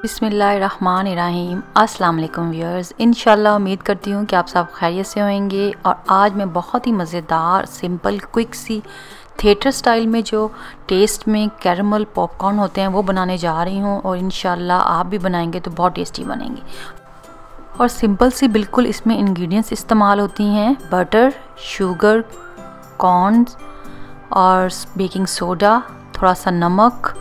बिस्मिल्लाहिर्रहमानिर्रहीम। अस्सलाम वालेकुम व्यूअर्स, इंशाल्लाह उम्मीद करती हूँ कि आप सब खैरियत से होंगे। और आज मैं बहुत ही मज़ेदार सिंपल क्विक सी थिएटर स्टाइल में जो टेस्ट में कैरमल पॉपकॉर्न होते हैं वो बनाने जा रही हूँ। और इंशाल्लाह आप भी बनाएंगे तो बहुत टेस्टी बनेंगे। और सिंपल सी बिल्कुल इसमें इंग्रेडिएंट्स इस्तेमाल होती हैं बटर, शुगर, कॉर्न्स और बेकिंग सोडा, थोड़ा सा नमक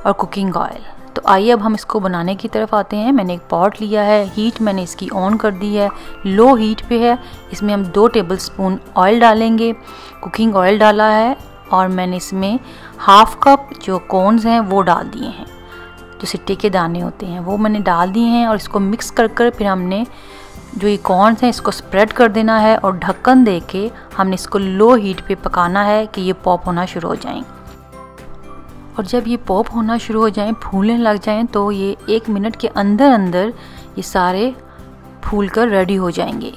और कुकिंग ऑयल। तो आइए अब हम इसको बनाने की तरफ आते हैं। मैंने एक पॉट लिया है, हीट मैंने इसकी ऑन कर दी है, लो हीट पे है। इसमें हम 2 टेबलस्पून ऑयल डालेंगे, कुकिंग ऑयल डाला है। और मैंने इसमें हाफ कप जो कॉर्न्स हैं वो डाल दिए हैं, जो सिट्टे के दाने होते हैं वो मैंने डाल दिए हैं। और इसको मिक्स कर फिर हमने जो ये कॉर्न्स हैं इसको स्प्रेड कर देना है और ढक्कन दे के हमने इसको लो हीट पे पकाना है कि ये पॉप होना शुरू हो जाएंगे। और जब ये पॉप होना शुरू हो जाएं, फूलने लग जाएं, तो ये 1 मिनट के अंदर अंदर ये सारे फूल कर रेडी हो जाएंगे।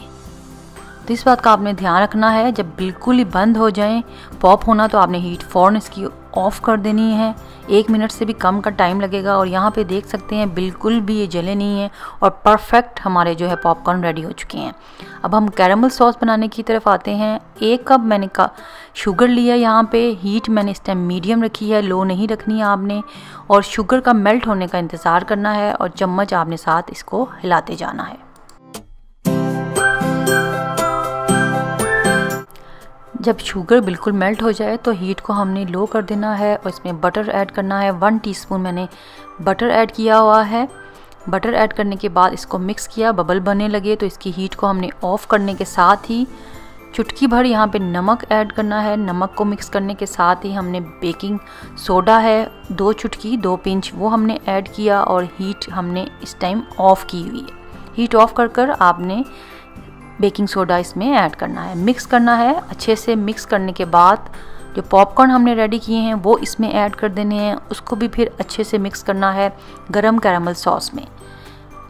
तो इस बात का आपने ध्यान रखना है, जब बिल्कुल ही बंद हो जाएं पॉप होना तो आपने हीट फ़ौरन इसकी ऑफ़ कर देनी है। 1 मिनट से भी कम का टाइम लगेगा। और यहाँ पे देख सकते हैं बिल्कुल भी ये जले नहीं है और परफेक्ट हमारे जो है पॉपकॉर्न रेडी हो चुके हैं। अब हम कैरमल सॉस बनाने की तरफ आते हैं। 1 कप मैंने शुगर लिया, यहाँ पे हीट मैंने इस टाइम मीडियम रखी है, लो नहीं रखनी है आपने। और शुगर का मेल्ट होने का इंतज़ार करना है और चम्मच आपने साथ इसको हिलाते जाना है। जब शुगर बिल्कुल मेल्ट हो जाए तो हीट को हमने लो कर देना है और इसमें बटर ऐड करना है। 1 टीस्पून मैंने बटर ऐड किया हुआ है। बटर ऐड करने के बाद इसको मिक्स किया, बबल बनने लगे तो इसकी हीट को हमने ऑफ़ करने के साथ ही चुटकी भर यहाँ पे नमक ऐड करना है। नमक को मिक्स करने के साथ ही हमने बेकिंग सोडा है 2 चुटकी 2 पिंच वो हमने ऐड किया। और हीट हमने इस टाइम ऑफ़ की हुई है। हीट ऑफ़ कर आपने बेकिंग सोडा इसमें ऐड करना है, मिक्स करना है। अच्छे से मिक्स करने के बाद जो पॉपकॉर्न हमने रेडी किए हैं वो इसमें ऐड कर देने हैं। उसको भी फिर अच्छे से मिक्स करना है गरम कैरमल सॉस में।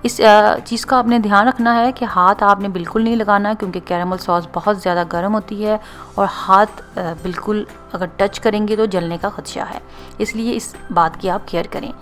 इस चीज़ का आपने ध्यान रखना है कि हाथ आपने बिल्कुल नहीं लगाना, क्योंकि कैरमल सॉस बहुत ज़्यादा गर्म होती है और हाथ बिल्कुल अगर टच करेंगे तो जलने का खदशा है, इसलिए इस बात की आप केयर करें।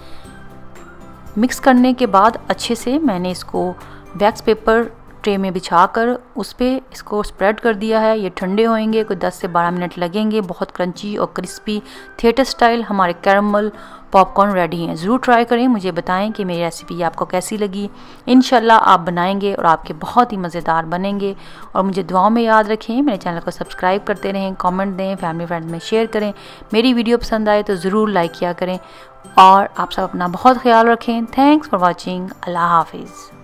मिक्स करने के बाद अच्छे से मैंने इसको वैक्स पेपर ट्रे में बिछाकर उस पर इसको स्प्रेड कर दिया है। ये ठंडे होएंगे, कोई 10 से 12 मिनट लगेंगे। बहुत क्रंची और क्रिस्पी थिएटर स्टाइल हमारे कैरमल पॉपकॉर्न रेडी हैं। ज़रूर ट्राई करें, मुझे बताएं कि मेरी रेसिपी आपको कैसी लगी। इंशाल्लाह आप बनाएंगे और आपके बहुत ही मज़ेदार बनेंगे। और मुझे दुआओं में याद रखें, मेरे चैनल को सब्सक्राइब करते रहें, कमेंट दें, फैमिली फ्रेंड्स में शेयर करें। मेरी वीडियो पसंद आए तो ज़रूर लाइक किया करें। और आप सब अपना बहुत ख्याल रखें। Thanks for watching. अल्लाह हाफिज़।